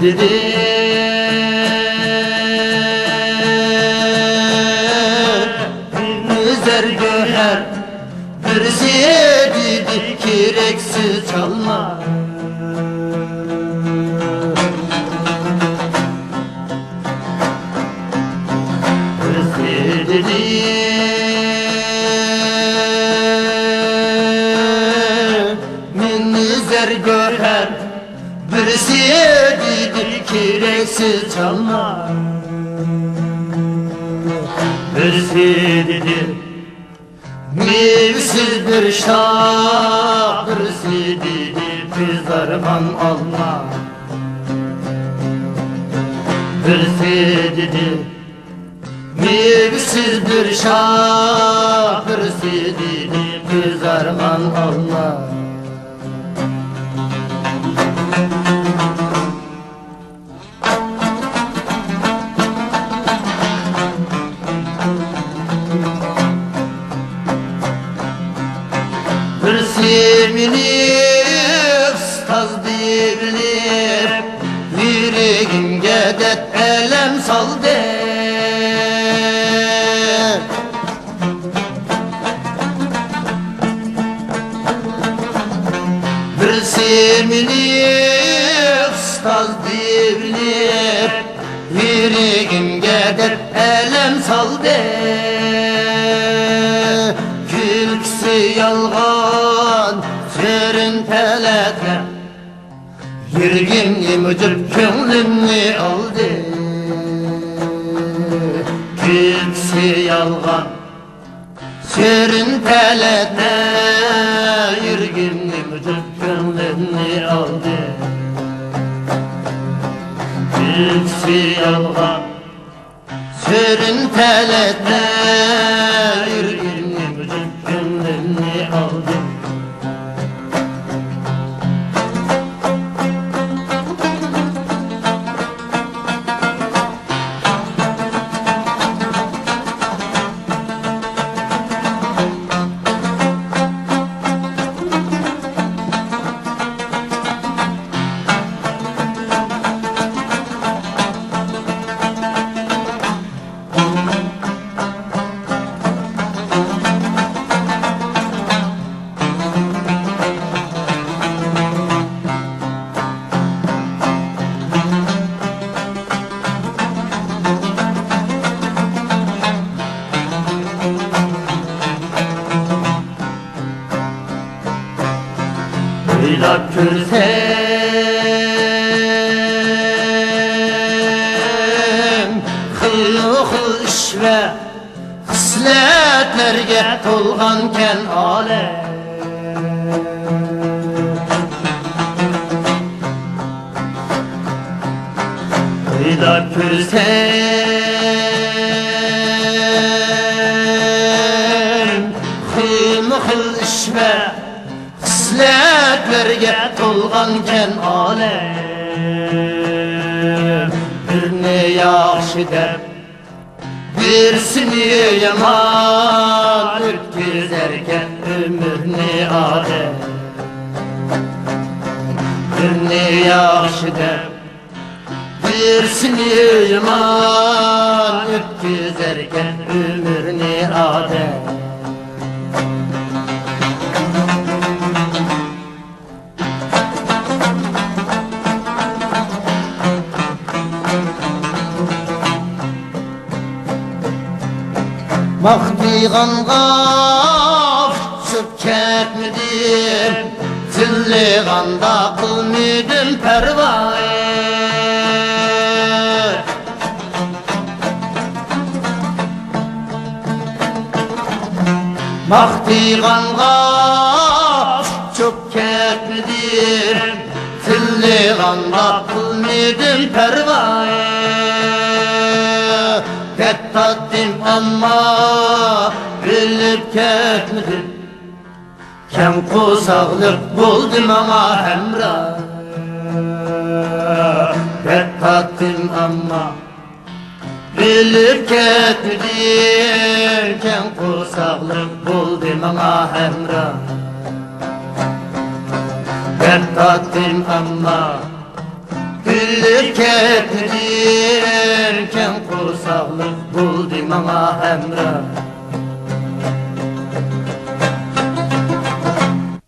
dedi Güzel göher birisi dedi kireksiz çalma Birisi dedi minnizer göher birisi dedi kireksiz çalma Birisi dedi mevsiz bir şah birisi dedi pizarman alma Birisi dedi mevsiz bir şah birisi dedi pizarman alma Birisi minip staz divilip yüreğimge det elem saldı Birisi minip staz divilip yüreğimge det elem saldı Külkisi yalgan serin teletle Yürgimli müdür könlümni aldı Külkisi yalgan serin teletle Yürgimli müdür könlümni aldı Külkisi yalgan serin teletle Yürgimli müdür könlümni aldı Oylap görsem Hıl iş ve hisletlerge tolganken alem Oylap görsem Hıl iş ve hisletlerge tolganken alem Birini yaxşı dep birisini yaman ötküzerken ömürni adem Birini yaxşı dep birisini yaman ötküzerken ömürni adem Mahdiğanğa çöp ketmedim Zilliğanda kılmedim pervayı Mahdiğanğa çöp ketmedim Zilliğanda kılmedim pervayı Kettadim ama bilip ketmedim Kem kusaklık buldum ama hemra Kettadim ama bilip ketmedim Kem kusaklık buldum ama hemra Kettadim ama Güllik getirirken kursaklık buldu bana hemrah.